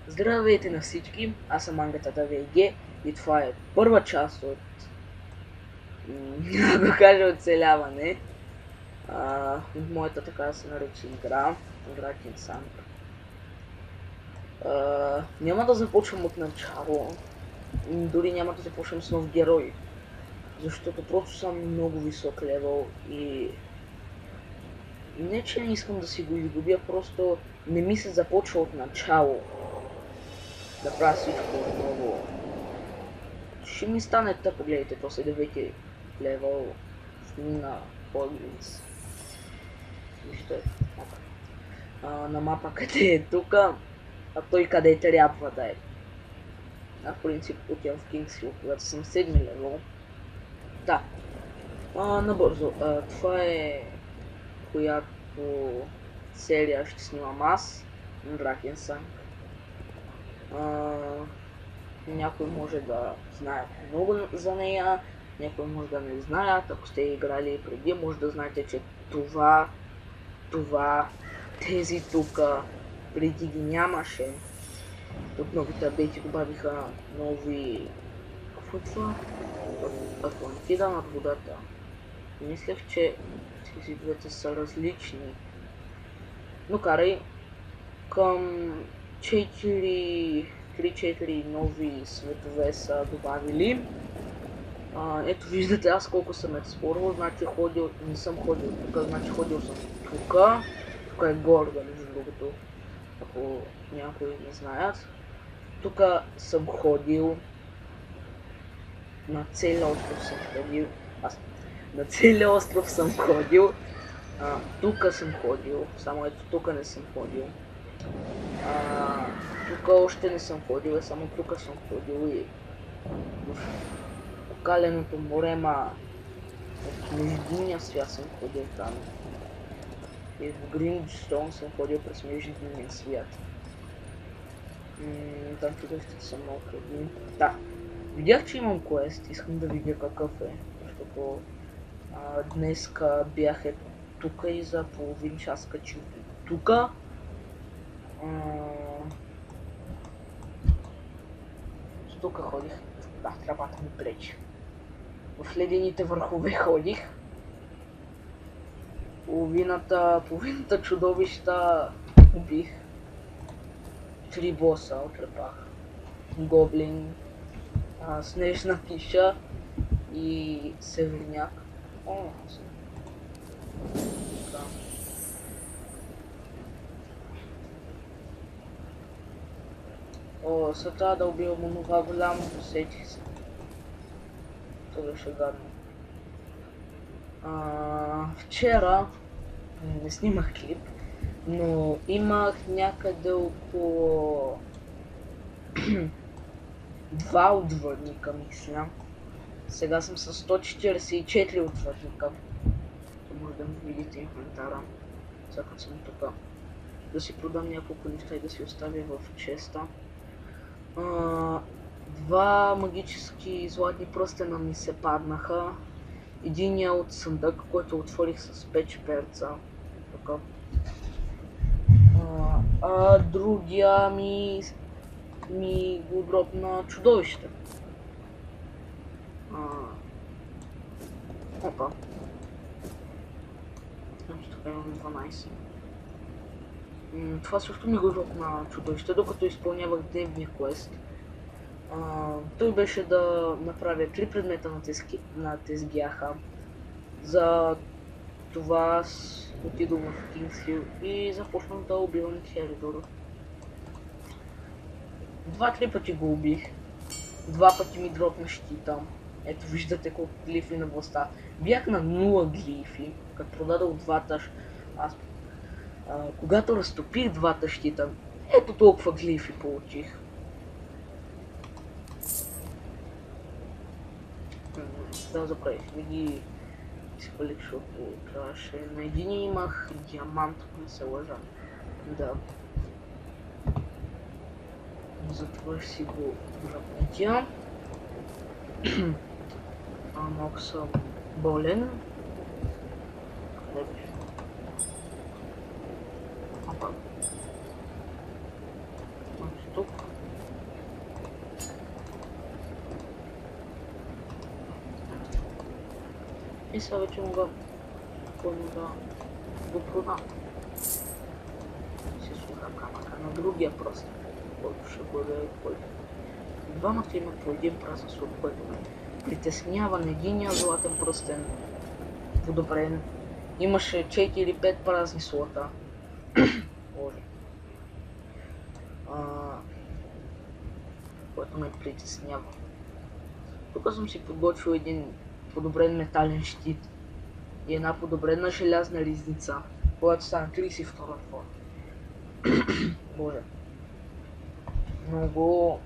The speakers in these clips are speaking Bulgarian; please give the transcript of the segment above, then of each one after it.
Здравейте на всички, аз съм Ангата ВГ и това е първа част от, да го кажа, оцеляване. От моята така да се нарече игра, Drakensang. Няма да започвам от начало, дори няма да започвам с нов герой, защото просто съм много висок левел и не че не искам да си го изгубя, просто не ми се започва от начало да правя всичко отново. Ще ми стане тъпо, гледайте, после 9 левел на Поглинс. Вижте, на мапа къде е тука, а той къде трябва да е. В принцип отивам в Кингсхил, когато съм 7 левел. Да. Набързо. Това е която серия ще снимам аз, Drakensang. Някой може да знаят много за нея, някой може да не знаят. Ако сте играли преди, може да знаете, че тези тук преди ги нямаше. От новите апдейти добавиха нови... Какво е това? Атлантида над водата. Мислех, че тези двете са различни. Но карай, към 3-4 нови светове са добавили. Ето виждате аз колко съм експлорвал, значи не съм ходил тук, значи ходил съм тук. Тук е Горга, между другото, ако някои не знаят. Тук съм ходил, на целия остров съм ходил, на целия остров съм ходил. Тук съм ходил, само ето тук не съм ходил. Тук още не съм ходил, само тук съм ходил и в Каленото море, от Междинния свят съм ходил там. И в Гринджстоун съм ходил през Междинния свят. Там чудовищата са много трудни. Да, видях, че имам квест, искам да видя какъв е, защото днеска бях тук и за половин час качих тук. Тук ходих, да, трапата ми пречи. В ледените върхове ходих. Половината чудовища убих. 3 боса отрепах. Гоблин, снежна тиша и северняк. Да. След това да убивам онова голямо, усетих се. Това беше гадно. Вчера не снимах клип, но имах някъде около 2 отвърника, мисля. Сега съм с 144 отвърника. Може да ми видите инвентара. Сега съм тук. Да си продам няколко неща и да си оставя в честа. 2 магически златни пръстена ми се паднаха. Единия от съндък, който отворих с 5 перца. Така. Другия ми го дропна чудовище. Опа. Значи така имам 12. Това също ми го дропна чудовище, докато изпълнявах дневния квест. Той беше да направя 3 предмета на тезгяха. За това отидох в Кингсхил и започнах да убивам Херидор. 2-3 пъти го убих. 2 пъти ми дропна щита. Ето виждате колко глифи на властта. Бях на 0 глифи, като продадох 2-та. Когато разтопих 2-та щита, ето толкова глифи получих. Да, забравих, не ги изпалих, защото трябваше. На един имах диамант, ако не се лъжа. Да. Затова ще си го работя. Малко съм болен. Къде беше? Опа. Тук. И сега вече мога да го продам. Си слуха камъка на другия пръст, който ще бъде който. Двамата имат по един празен слух, който ме притеснява. На единия златен пръстен подобрен. Имаше 4 или 5 празни слота. Боже. Което ме притеснява. Тук съм си подготвил един подобрен метален щит и една подобрена желязна ризница, която стана 32 ниво. Боже. Много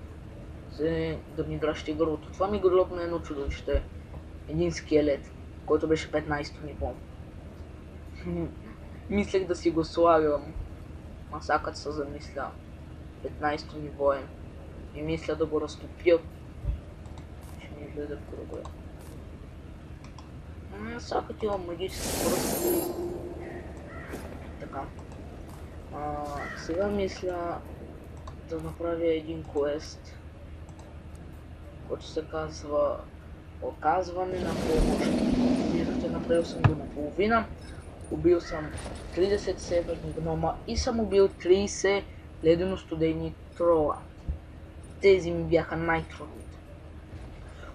да ми дръжте гърлото. Това ми гърлопна едно чудовище. Един скелет, който беше 15 ниво. Мислех да си го слагам. Масакът се замисля. 15 ниво е. И мисля да го разтопя. Ще ми излезе по-добре. Масакът има магически пръст. Така. Сега мисля да направя един квест, който се казва оказване на помощ. Виждате, направил съм го наполовина. Убил съм 30 северни гнома и съм убил 30 ледено-студени трола. Тези ми бяха най-трудните.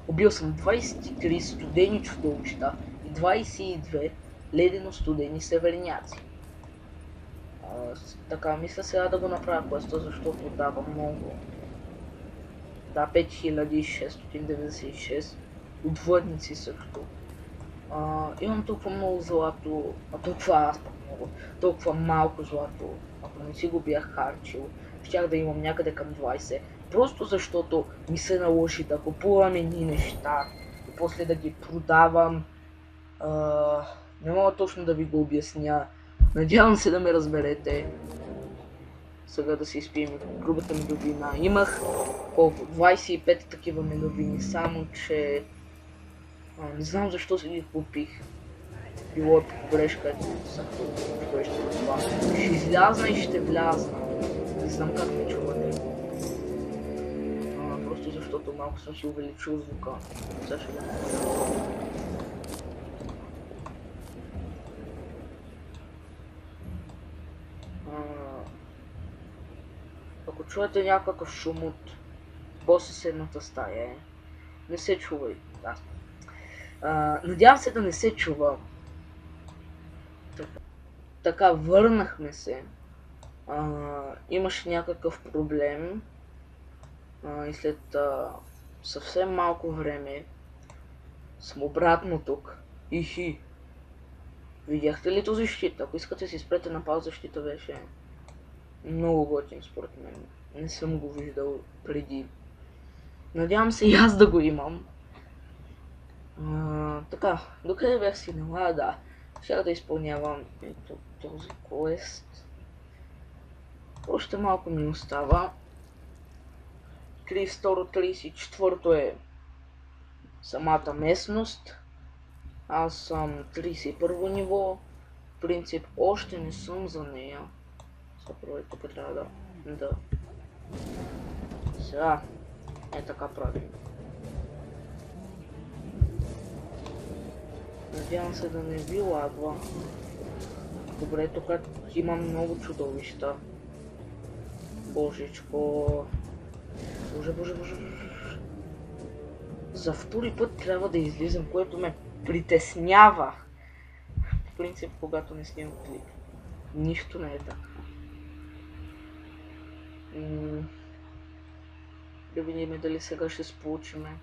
Убил съм 23 студени чудовища и 22 ледено-студени северняци. Така, мисля сега да го направя квеста, защото дава много. Да, 5696 отводници също. Имам толкова много злато, толкова малко злато, ако не си го бях харчил, щях да имам някъде към 20. Просто защото ми се наложи да купувам едни неща и после да ги продавам. Не мога точно да ви го обясня. Надявам се да ме разберете. Сега да си изпием грубата медовина. Имах колко? 25 такива медовини, само че не знам защо си ги купих. Било е по грешка, що ще това. Ще излязна и ще влязна. Не знам как ме чувате. Просто защото малко съм си увеличил звука. Сега ще го направя. Ако чуете някакъв шум от по-съседната стая, не се чувай. Да. Надявам се да не се чува. Така, върнахме се. Имаше някакъв проблем. И след съвсем малко време съм обратно тук. Ихи. Видяхте ли този щит? Ако искате си спрете на пауза, щита беше много готин според мен. Не съм го виждал преди. Надявам се и аз да го имам. Така, докъде бях стигнала? Да. Сега да изпълнявам този квест. Още малко ми остава. 32-34 е самата местност. Аз съм 31 ниво. В принцип още не съм за нея. Сега тук трябва да... Сега е така правим. Надявам се да не ви лагва. Добре, тук има много чудовища. Божечко. Боже. За втори път трябва да излизам, което ме притеснява. В принцип, когато не снимам клип. Нищо не е така. Да видим дали сега ще сполучиме.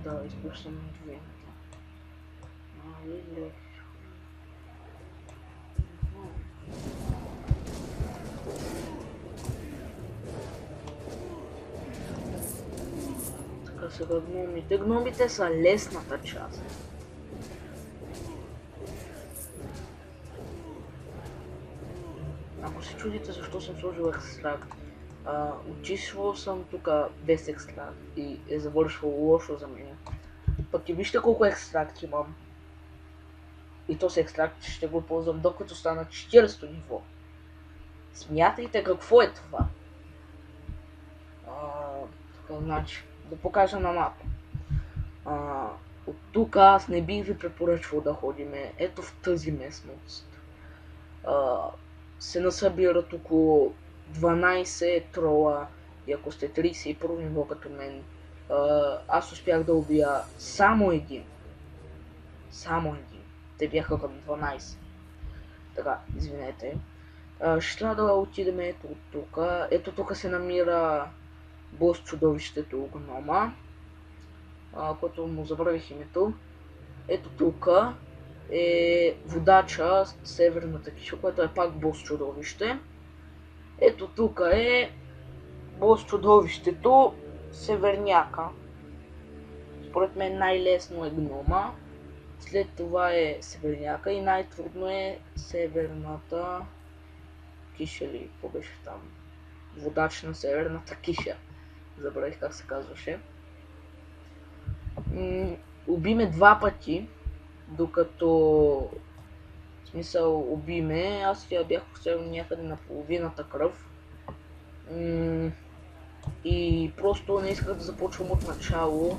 Да, изпущам две. Така сега гномите. Гномите са лесната част. Ако се чудите защо съм сложил екстракт, отишвал съм тук без екстракт и е завършвал лошо за мен. Пък и вижте колко екстракт имам. И този екстракт ще го ползвам докато стана 40 ниво. Смятайте какво е това. Така, значи, да покажа на мапа. От тук аз не бих ви препоръчвал да ходиме. Ето в тази местност се насъбират около 12 трола и ако сте 31 ниво като мен, аз успях да убия само един. Само един. Те бяха към 12. Така, извинете. Ще трябва да отидем ето от тук. Ето тук се намира бос чудовището гнома, който му забравих името. Ето тук е водача, северната киша, което е пак бос чудовище. Ето тук е бос чудовището, северняка. Според мен най-лесно е гнома. След това е северняка и най-трудно е северната киша или какво беше там? Водач на северната киша. Забравих как се казваше. Убиме два пъти, докато в смисъл убиме, аз я бях посел някъде на половината кръв. И просто не исках да започвам от начало.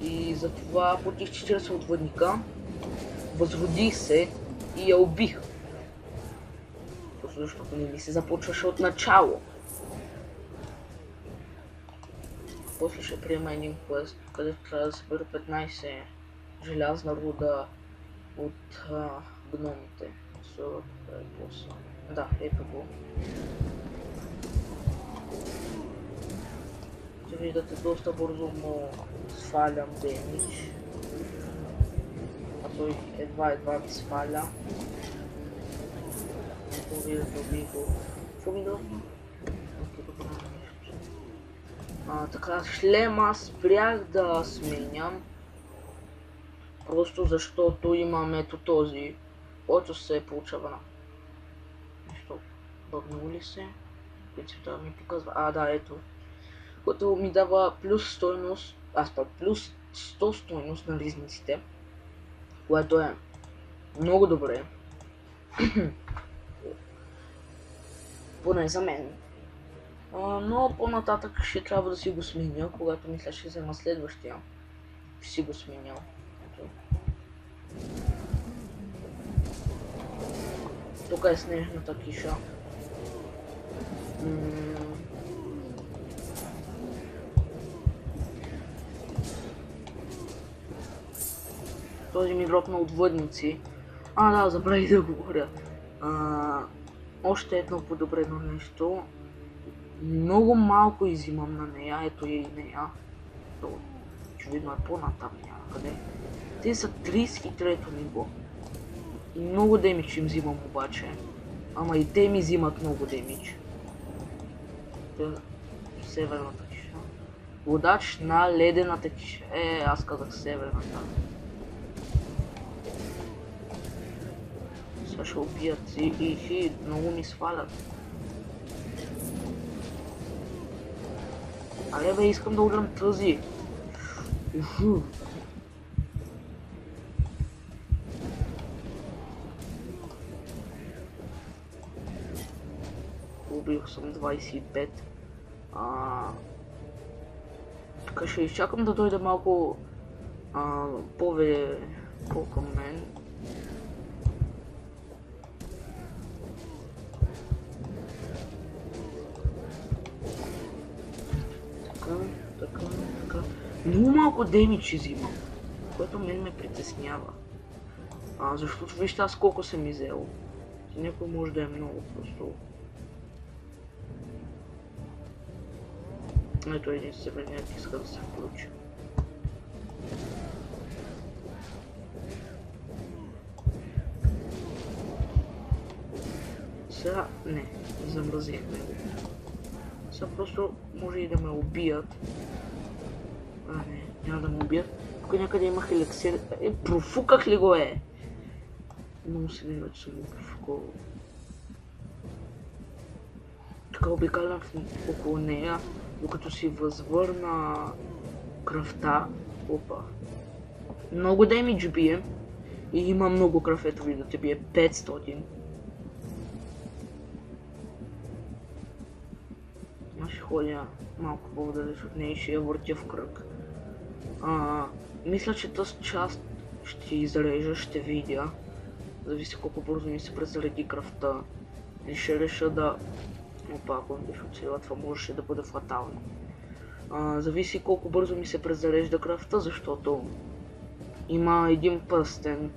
И затова платих 40 отводника, възродих се и я убих. Просто защото не ми се започваше от начало. После ще приема един квест, където трябва да събера 15 желязна руда от гномите. Да, ето го. Ще виждате, доста бързо му свалям демидж. А той едва ми сваля. Ето виждате, убих го. Какво ми дава? Така, шлема спрях да сменям. Просто защото имам ето този, който се получава на нещо. Бъгнало ли се? Принципта ми показва. Да, ето. Който ми дава плюс стойност, плюс 100 стойност на ризниците. Което е много добре. Поне за мен. Но по-нататък ще трябва да си го сменя, когато мисля ще взема следващия. Ще си го сменя. Тук е снежната киша. Този ми дропна отводници. Да, забравих да го говоря. Още едно подобрено нещо. Много малко изимам на нея, ето и нея. Очевидно е по-натам някъде. Те са 33-то ниво. И много демидж им взимам обаче. Ама и те ми взимат много демидж. Северната киша. Водач на ледената киша. Аз казах северната. Сега ще убият и много ми свалят. Але бе, искам да удрям тази. Убих съм 25. Така ще изчакам да дойде малко по-към мен. Така. Много малко демидж взимам, което мен ме притеснява. Защото вижте аз колко съм изел. Някой може да е много просто. Ето един северняк иска да се включи. Сега не, замразихме го. Сега просто може и да ме убият. Не, няма да ме убият. Тук някъде имах еликсир. Профуках ли го Много се вижда, че съм го профукал. Така обикалям около нея, докато си възвърна кръвта. Опа. Много демидж бие. И има много кръв, ето виждате, бие 500. Ще ходя малко по-далеч от нея и ще я въртя в кръг. Мисля, че тази част ще изрежа, ще видя. Зависи колко бързо ми се презареди кръвта. И ще реша да... Опа, ако не беше оцелила, това можеше да бъде фатално. Зависи колко бързо ми се презарежда кръвта, защото има един пръстен,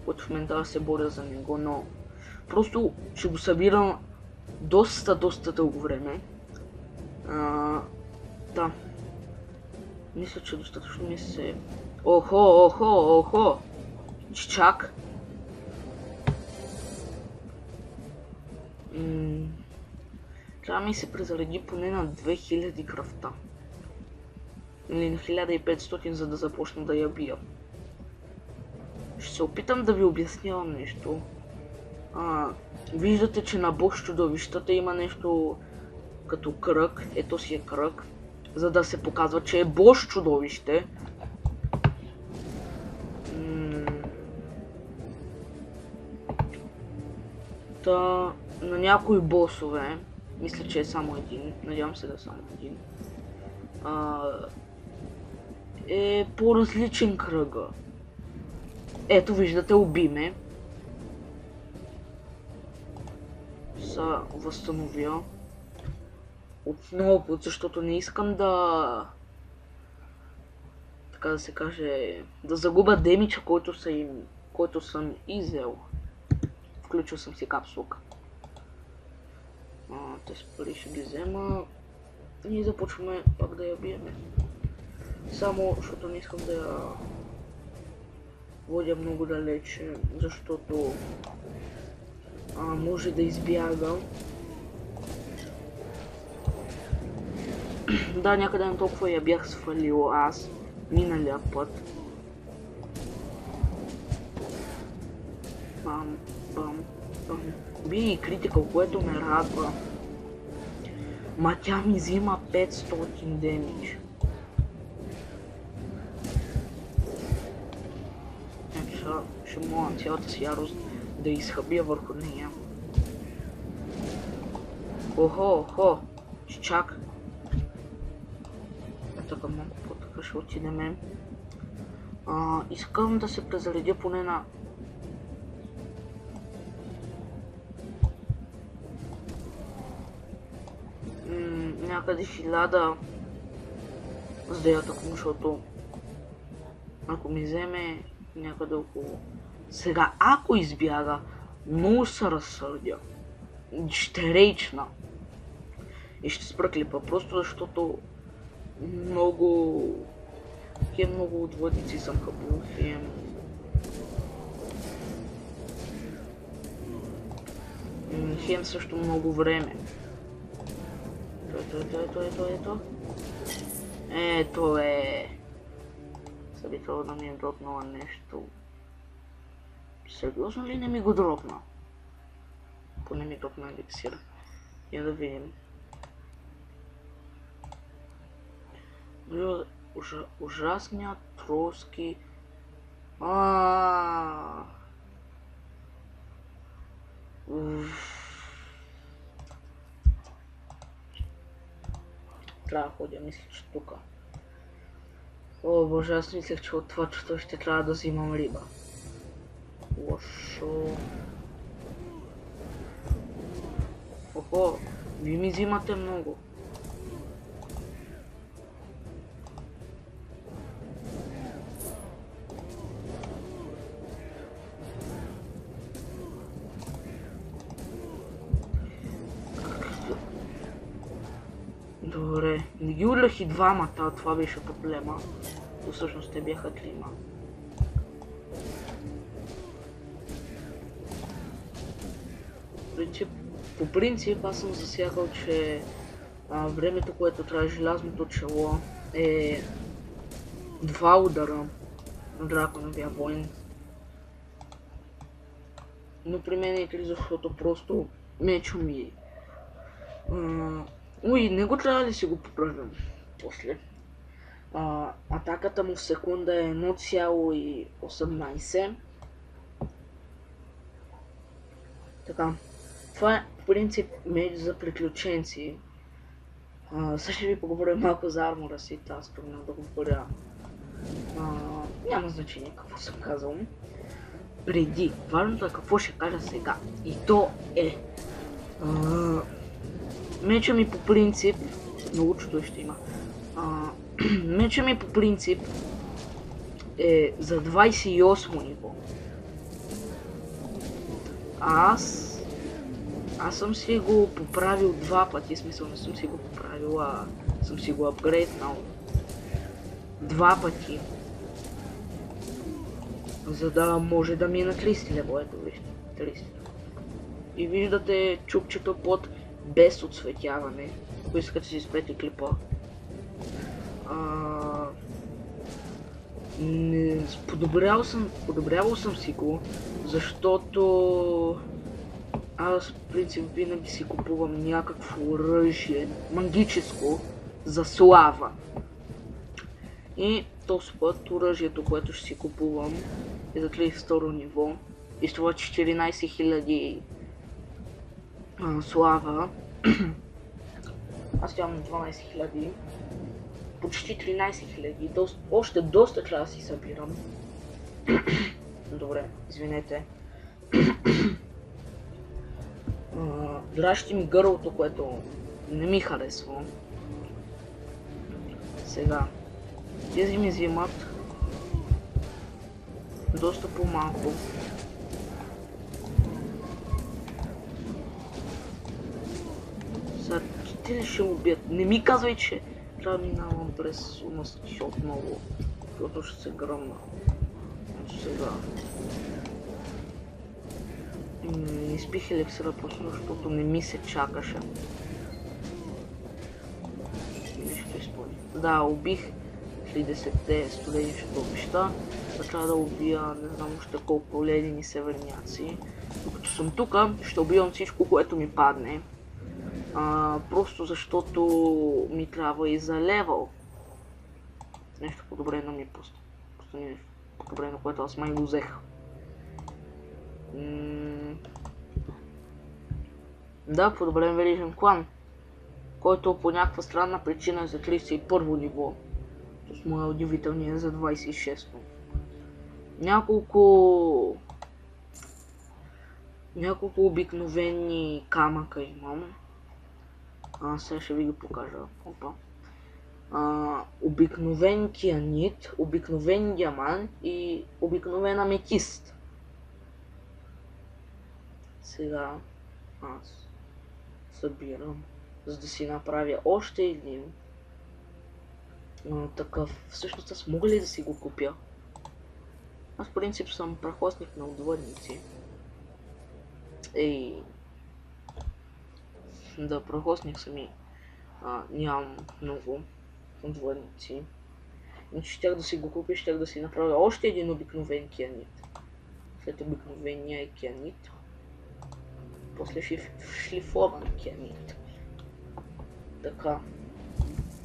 който в момента се боря за него, но просто ще го събирам доста дълго време. Да. Мисля, че достатъчно ми се... Охо! Чак. Трябва ми се презареди поне на 2000 кръвта. Или на 1500, за да започна да я бия. Ще се опитам да ви обяснявам нещо. Виждате, че на бос чудовищата има нещо като кръг. Ето си е кръг. За да се показва, че е бос чудовище. На някои босове, мисля, че е само един, надявам се да е само един, е по-различен кръга. Ето виждате, уби ме. Са възстановя. Отново, защото не искам да... така да се каже... да загубя демича, който съм изел. Включил съм си капсулка. Тези пари ще ги взема. И започваме пак да я биеме. Само, защото не искам да я водя много далече, защото може да избягам. Да, някъде на толкова я бях свалил аз миналия път. Бам. Би и критикал, което ме радва. Ма тя ми взима 500 демидж. Ще мога цялата си ярост да изхъбя върху нея. Охо, чак. Така малко по-така ще отидеме. Искам да се презаредя поне на... някъде 1000, за да я атакувам, защото ако ми вземе някъде около... Сега, ако избяга, много се разсърдя. Ще рейчна. И ще спра клипа, просто защото много отводници съм хъбил. Хем също много време. Ето е. Съби това да ми е дропнала нещо. Сериозно ли не ми го дропна? Поне ми дропна еликсир. Я да видим. Ужасният тролски. Трябва да ходя, мисля, че тука. О, боже, аз мислех, че от това чувство ще трябва да взимам риба. Лошо. Охо, ви ми взимате много. Добре, не ги урлях и двамата, това беше проблема. Но всъщност те бяха трима. По принцип аз съм засягал, че времето, което трябва желязното чело е 2 удара на драконовия войн. Но при мен е 3, защото просто мечо ми... Уй, не го трябва да си го поправим после. Атаката му в секунда е 1,18. Така, това е в принцип меч за приключенци. Сега ще ви поговоря малко за армора си, аз трудно да говоря Няма значение какво съм казал. Преди, важното е какво ще кажа сега. И то е... меча ми по принцип... Много чудо ще има. Меча ми по принцип е за 28 ниво. Аз съм си го поправил два пъти, смисъл не съм си го поправил, а съм си го апгрейднал два пъти, за да може да ми е на 30 лево, ето вижте, 30. И виждате чупчето под без отсветяване, ако искате да си спрете клипа. Подобрявал съм си го, защото аз в принцип винаги си купувам някакво оръжие магическо за слава. И този път оръжието, което ще си купувам е за 32 ниво и струва 14 000 слава. Аз имам 12 000. Почти 13 000, още доста трябва да си събирам. Добре, извинете. Дращи ми гърлото, което не ми харесва. Сега, тези ми взимат доста по-малко. Сега, те ли ще убият? Не ми казвай, че трябва да минавам през умъстки отново, защото ще се гръмна. Сега. Изпих еликсира просто, защото не ми се чакаше. Нещо изпълни. Да, убих 30-те студени чудовища. Трябва да убия не знам още колко ледени северняци. Докато съм тук, ще убивам всичко, което ми падне. Просто защото ми трябва и за левел. Нещо подобрено ми просто. Просто не подобрено, което аз май го взех. Да, подобрен верижен клан, който по някаква странна причина е за 31 ниво. С моя удивителния за 26-то. Няколко обикновени камъка имам. Сега ще ви ги покажа. Опа. Обикновен кианит, обикновен диамант и обикновен аметист. Сега аз събирам, за да си направя още един такъв. Всъщност аз мога ли да си го купя? Аз в принцип съм прахосник на отводници. Да, прахосник съм и нямам много отводници. Иначе щях да си го купя, щях да си направя още един обикновен кианит. След обикновения кианит. После шлифован кианит. Така.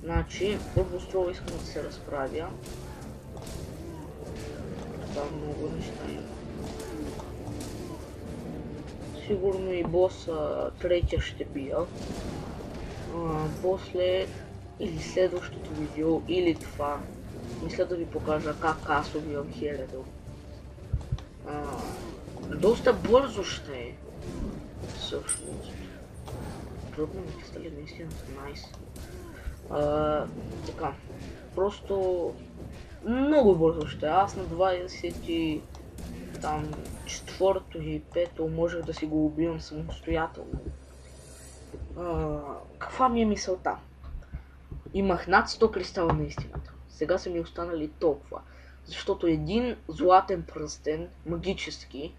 Значи, първо строго искам да се разправя. Там много неща има. Сигурно и боса третия ще бия. После или следващото видео, или това. Мисля да ви покажа как аз убивам Хеледо. Доста бързо ще е. Всъщност. Трудно ми стали наистина са найс. Така. Просто много бързо ще. Аз на 20 там 4-то и 5-то можех да си го убивам самостоятелно. Каква ми е мисълта? Имах над 100 кристала на истината. Сега са ми останали толкова. Защото един златен пръстен, магически,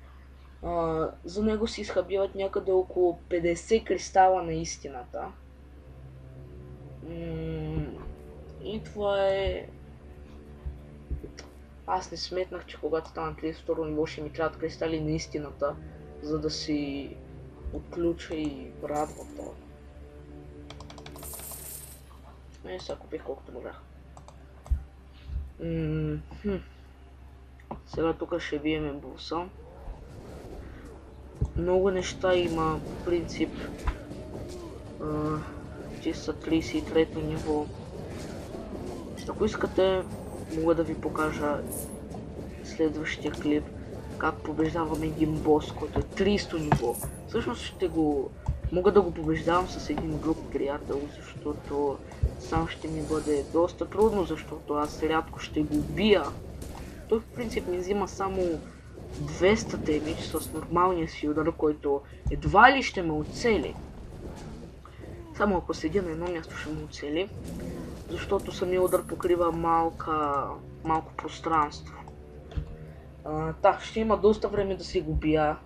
за него си изхабиват някъде около 50 кристала на истината. И това е... Аз не сметнах, че когато стана 32 ниво ще ми трябват кристали на истината, за да си отключа и радвата. Сега купих колкото можах. Сега тук ще биеме боса. Много неща има, в принцип. Че са 33-то ниво. Ако искате, мога да ви покажа следващия клип, как побеждавам един бос, който е 300 ниво. Всъщност мога да го побеждавам с един друг приятел, защото сам ще ми бъде доста трудно, защото аз рядко ще го убия. Той в принцип ми взима само 200 демидж с нормалния си удар, който едва ли ще ме оцели. Само ако седя на едно място ще ме оцели, защото самия удар покрива малко пространство. Так, ще има доста време да си го бия,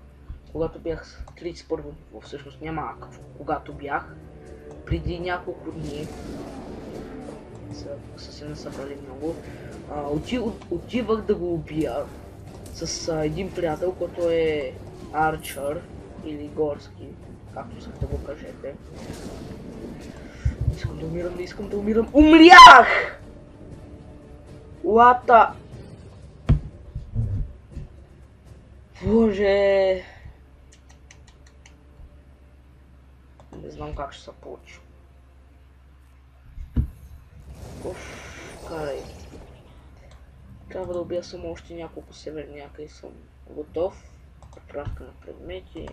когато бях 31 ниво, всъщност няма когато бях, преди няколко дни, са се насъбрали много, отивах да го убия с един приятел, който е арчър или горски, както искате да го кажете. Не искам да умирам. Умрях! Лата! Боже! Не знам как ще се получи. Карай. Трябва да убия само още няколко северняка и съм готов. Поправка на предмети.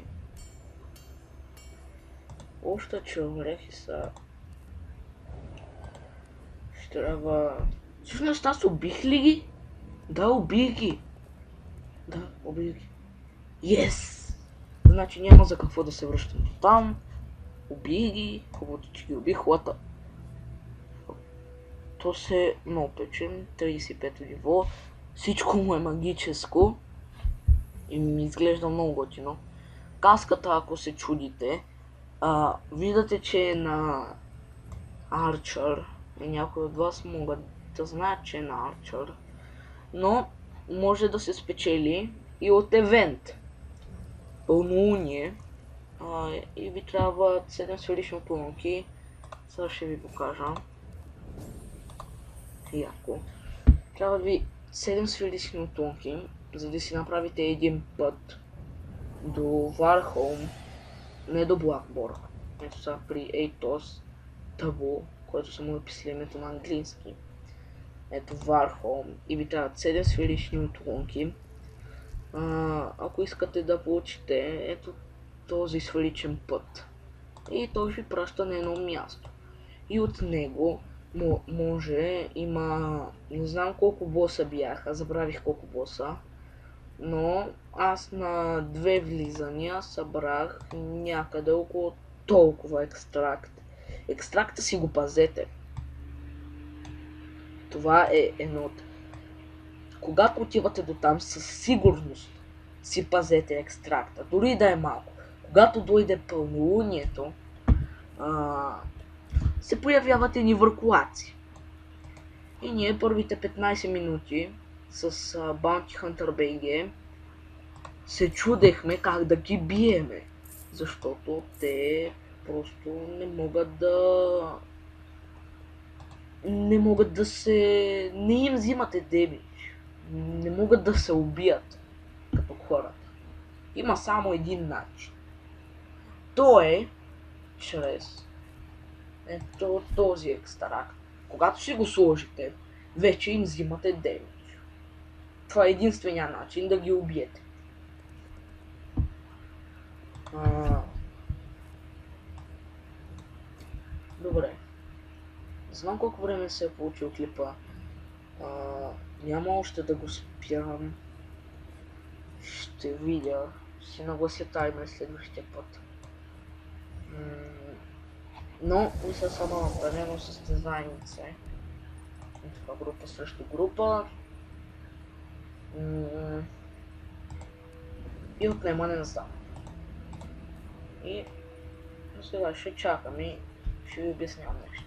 Още че умрех и са... Ще трябва... Всъщност аз убих ли ги? Да, убих ги. Да, убих ги. Yes! Значи няма за какво да се връщам там. Убих ги. Хубавото, че ги убих. Лата. То се много печен. 35 ниво. Всичко му е магическо. И ми изглежда много готино. Каската, ако се чудите, виждате, че е на Арчър. И някои от вас могат да знаят, че е на Арчър. Но може да се спечели и от евент. Пълнолуние. И ви трябват 7 сферични отломки. Сега ще ви покажа. Яко. Трябва ви 7 сферични отломки, за да си направите един път до Вархолм, не до Блакборг. Ето сега при Ейтос Табу, който са му написали името на английски. Ето Вархолм и ви трябват 7 сферични отломки. Ако искате да получите ето този сферичен път. И той ви праща на едно място. И от него има... Не знам колко боса бяха, забравих колко боса. Но аз на 2 влизания събрах някъде около толкова екстракт. Екстракта си го пазете. Това е едно от... Когато отивате до там, със сигурност си пазете екстракта, дори да е малко. Когато дойде пълнолунието, се появяват едни въркулаци. И ние първите 15 минути с Bounty Hunter BG се чудехме как да ги биеме, защото те просто не могат да се... Не им взимате демидж, не могат да се убият като хората. Има само един начин. То е чрез ето този екстракт. Когато си го сложите, вече им взимате демидж. Това е единствения начин да ги убиете. Добре. Не знам колко време се е получил клипа. Няма още да го спирам. Ще видя. Ще наглася таймер следващия път. Но мисля само направено състезанице. Това група срещу група. И отнемане на знак. И сега ще чакам и ще ви обяснявам нещо.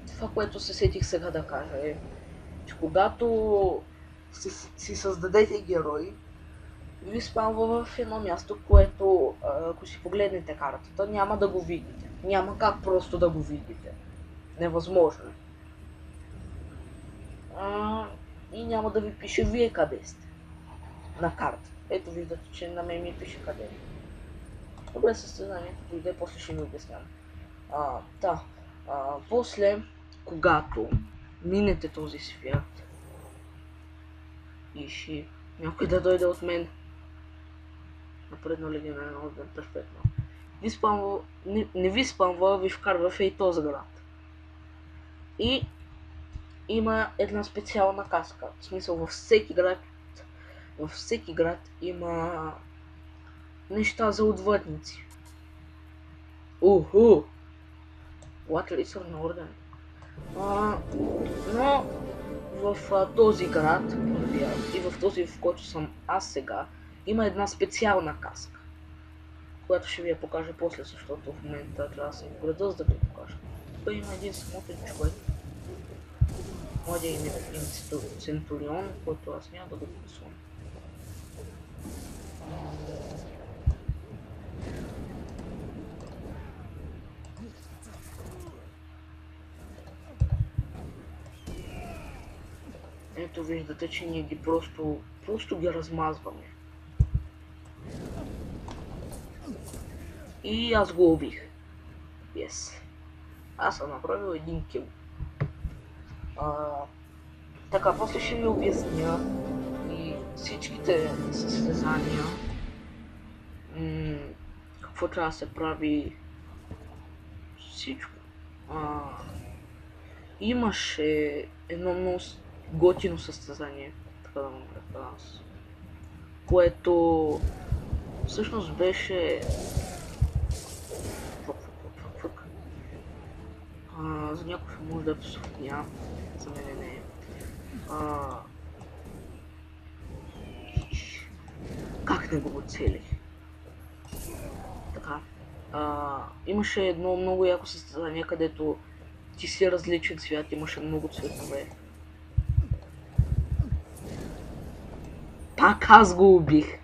Това, което се сетих сега да кажа е, че когато си създадете герой, ви спамва в едно място, което, ако си погледнете картата, няма да го видите. Няма как просто да го видите. Невъзможно. И няма да ви пише вие къде сте. На карта. Ето виждате, че на мен ми пише къде. Добре, състезанието дойде, после ще ви обяснявам. После, когато минете този свят и ще някой да дойде от мен. Напредно легендарен орден, перфектно. Не ви спамва, ви вкарва в ей този град. И има една специална каска. В смисъл, във всеки град има неща за отвъдници. Уху! Латлисър на орден. Но в този град, и в този, в който съм аз сега, има една специална каска, която ще ви я покажа после, защото в момента трябва да съм в града, за да ви я покажа. Тук има един смотрен човек. Младия име Центурион, който аз няма да го писвам. Ето виждате, че ние ги просто ги размазваме. И аз го убих. Yes. Аз съм направил един кил. Така, после ще ви обясня и всичките състезания. Какво трябва да се прави. Всичко. Имаше едно много готино състезание, така да му кажа аз, което всъщност беше за някой може да е псовня, за мен не е. Как не го оцелих? Така. Имаше едно много яко състезание, където ти си различен свят, имаше много цветове. Пак аз го убих.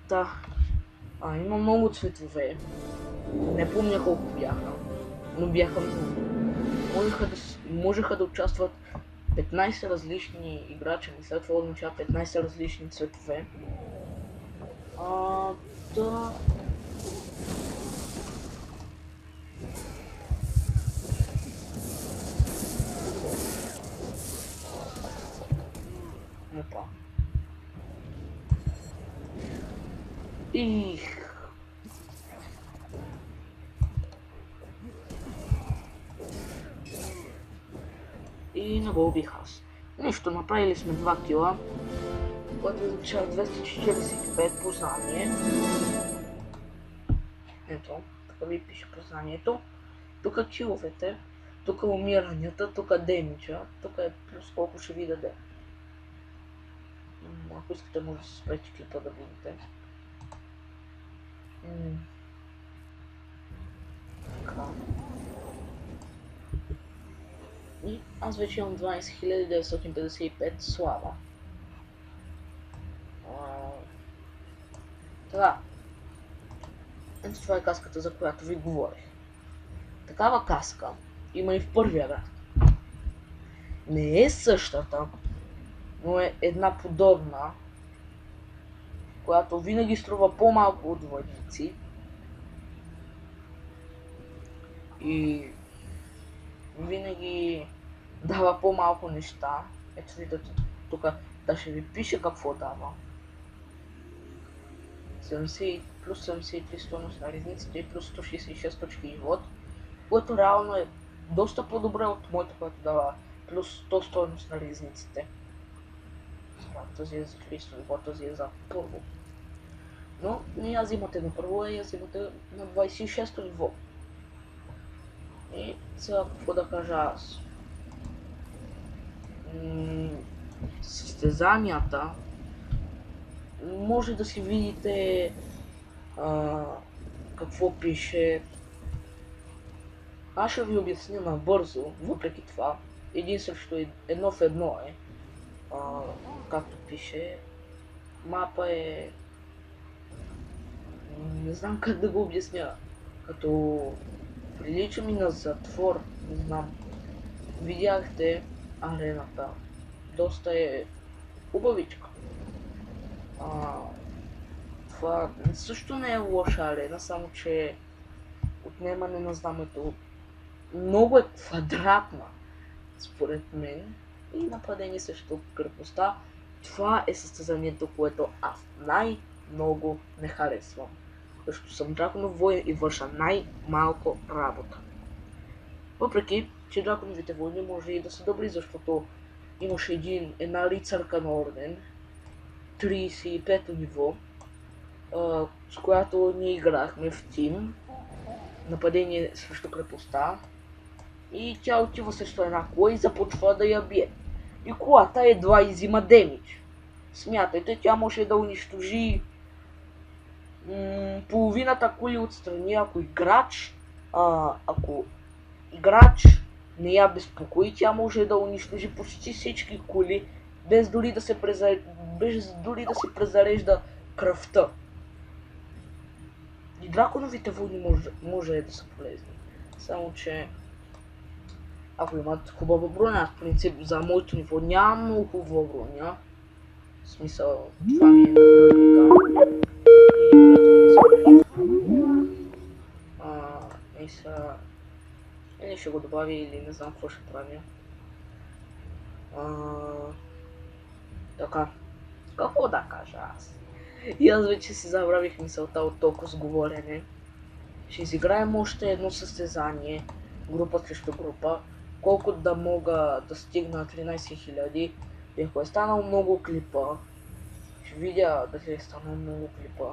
Да. Има много цветове. Не помня колко бяха, но бяха много. Можеха да участват 15 различни играчи, мисля, това означава 15 различни цветове. Да. Опа. И не го убих аз. Нищо, направили сме 2 кила, което означава 245 познание. Ето, така ви пише познанието. Тук киловете, тук умиранията, тук демиджа, тук е плюс колко ще ви даде. Ако искате, може да се спрете клипа да видите. Така. И аз вече имам 12955 слава. Така. Ето това е каската, за която ви говорих. Такава каска има и в първия град. Не е същата, но е една подобна, която винаги струва по-малко от войници. И винаги дава по-малко неща. Ето видите, тук да ще ви пише какво дава. 70 плюс 73 стойност на ризниците и плюс 166 точки живот, което реално е доста по-добре от моето, което дава плюс 100 стойност на ризниците. Този е за 300 ниво, този е за първо. Но не я взимате на първо, а я взимате на 26 ниво. И сега какво да кажа аз? Състезанията може да си видите какво пише. Аз ще ви обясня набързо, въпреки това. Един срещу едно в едно е. Както пише. Мапа е... Не знам как да го обясня. Като прилича ми на затвор, не знам. Видяхте арената. Доста е хубавичка. Това също не е лоша арена, само че отнемане на знамето много е квадратна, според мен. И нападение срещу крепостта. Това е състезанието, което аз най-много не харесвам. Защото съм драконов воин и върша най-малко работа. Въпреки, че драконовите войни може и да са добри, защото имаше една рицарка на орден, 35-то ниво, с която ние играхме в тим, нападение срещу крепостта, и тя отива срещу една кола и започва да я бие. И колата едва изима демидж. Смятайте, тя може да унищожи половината кули отстрани, ако играч не я безпокои, тя може да унищожи почти всички кули, без дори да се презарежда кръвта. И драконовите войни може да са полезни. Само че ако имат хубава броня, в принцип за моето ниво нямам много хубава броня. В смисъл, това ми е напрямника. И са... Или ще го добавя, или не знам какво ще правя. Така. Какво да кажа аз? И аз вече си забравих мисълта от толкова сговорене. Ще изиграем още едно състезание, група срещу група, колкото да мога да стигна 13 000. И ако е станал много клипа, ще видя дали е станал много клипа.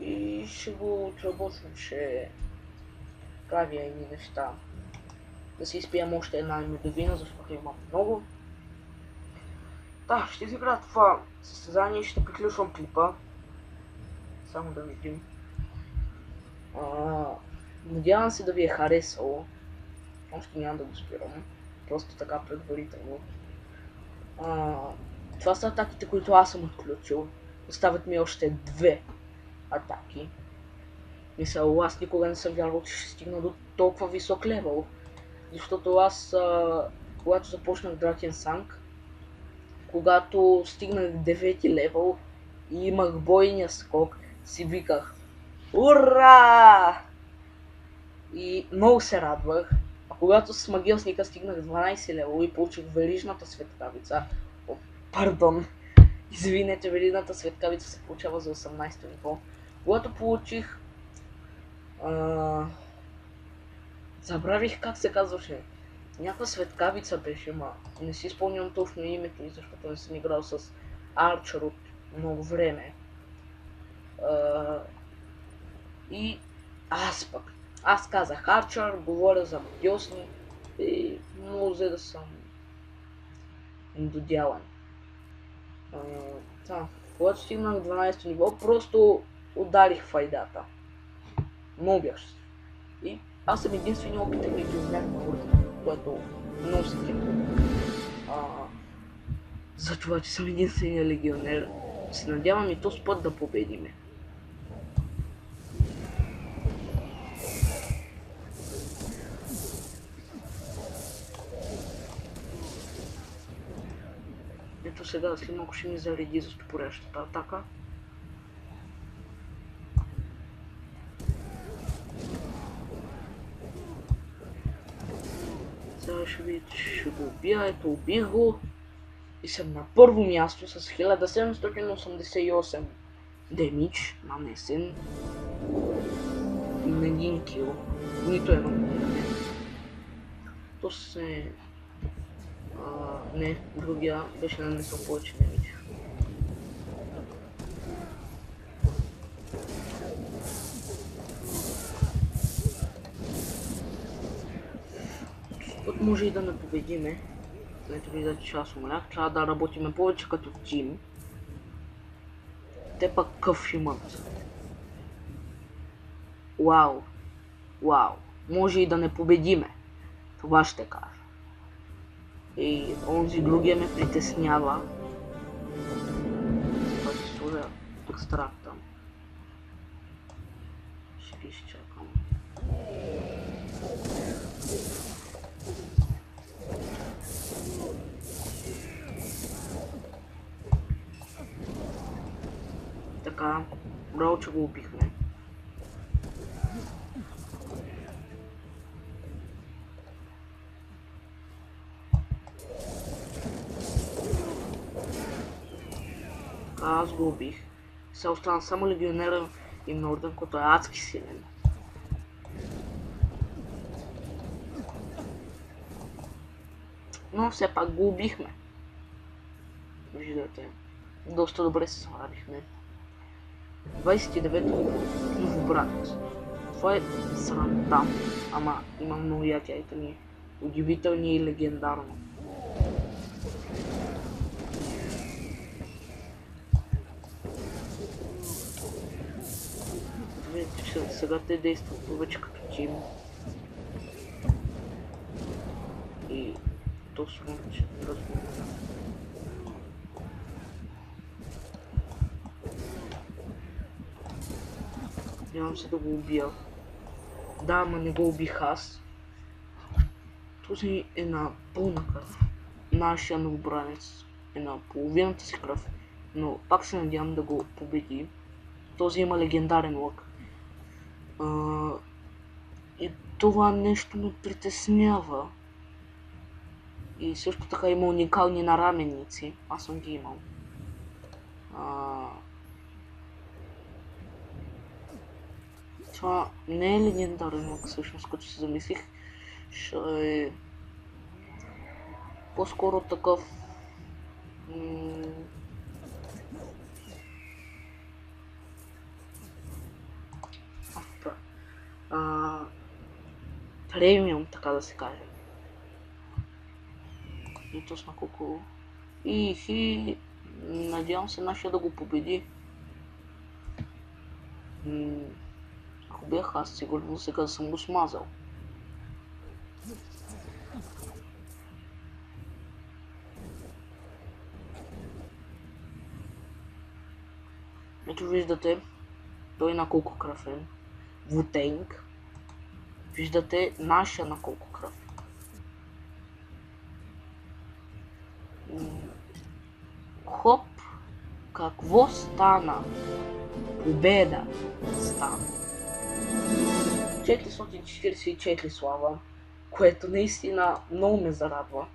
И ще го отработвам, ще правя едни неща. Да си изпием още една медовина, защото имам много. Да, ще изигра това състезание и ще приключвам клипа. Само да видим. Надявам се да ви е харесало. Още няма да го спирам. Просто така предварително. Това са атаките, които аз съм отключил. Остават ми още две атаки. Мисля, аз никога не съм вярвал, че ще стигна до толкова висок левел. Защото аз, когато започнах Дракен Санг, когато стигнах 9 левел и имах бойния скок, си виках ура! И много се радвах. А когато с магиосника стигнах 12 левел и получих верижната светкавица, извинете, верижната светкавица се получава за 18 ниво. Когато получих... забравих как се казваше. Някаква светкавица беше, не си спомням точно името и защото не съм играл с Арчер от много време. И аз казах Арчер, говоря за магиосни и много взе да съм додялан. Когато стигнах 12 ниво, просто ударих файдата. Много бях. И аз съм единствения опитен легионер на ордена, което много се кефа. За това, че съм единствения легионер, се надявам и този път да победиме. Ето сега, след малко ще ми зареди за стопорящата атака. Сега ще видите, ще го убия. Ето, убих го. И съм на първо място с 1788 демидж нанесен. На един кил. Нито едно убиване. То се... не, другия беше нанесъл повече демидж. Път може и да не победиме. Ето виждате, че аз умрях. Трябва да работиме повече като тим. Те пък къв имат. Вау. Може и да не победиме. Това ще кажа. И онзи другия ме притеснява. Това ще сложа екстракта. Ще изчакам. Така, браво, че го убихме. аз го убих. Сега остана само легионера и Нордън, който е адски силен. Но все пак го убихме. Виждате, доста добре се справихме. 29-то новобранец. Това е срамта, ама има много яки айтеми. Удивителни и легендарно. Видите, че сега те действат повече като тим. И точно, че не разбирам. Нямам се да го убия. Да, ама не го убих аз. Този е на пълна кръв. Нашия новобранец е на половината си кръв, но пак се надявам да го победи. Този има легендарен лък. И това нещо ме притеснява. И също така има уникални нараменници. Аз съм ги имал. Това не е легендарен лък, всъщност, като се замислих. Ще е по-скоро такъв премиум, така да се каже. И точно колко... И надявам се нашия да го победи. Ако бях аз, сигурно сега съм го смазал. Ето виждате, той на колко кръв е. Вутенг. Виждате нашия на колко кръв. Хоп! Какво стана? Победа стана. 444 слава, което наистина много ме зарадва.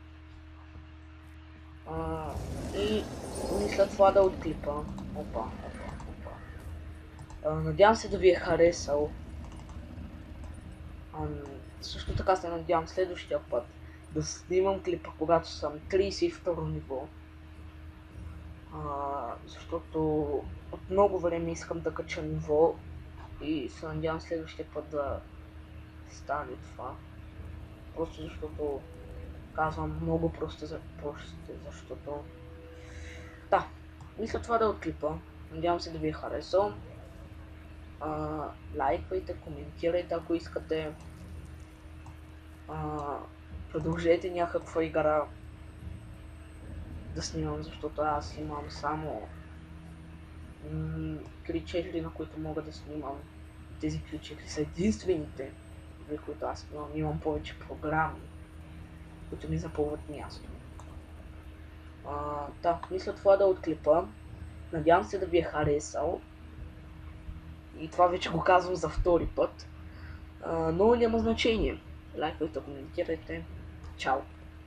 И мисля това да отклипа. Опа. Надявам се да ви е харесал. Също така се надявам следващия път да снимам клипа, когато съм 32 ниво. Защото от много време искам да кача ниво и се надявам следващия път да стане това. Просто защото казвам много просто, защото... Да, мисля това да е от клипа. Надявам се да ви е харесал. Лайквайте, коментирайте ако искате. Продължете някаква игра да снимам, защото аз имам само 3-4, на които мога да снимам. Тези 3-4 са единствените, за които аз имам. Имам повече програми, които ми запълват място. Да, мисля това да е от клипа. Надявам се да ви е харесал. И това вече го казвам за втори път. Но няма значение. Лайкайте, коментирайте. Чао!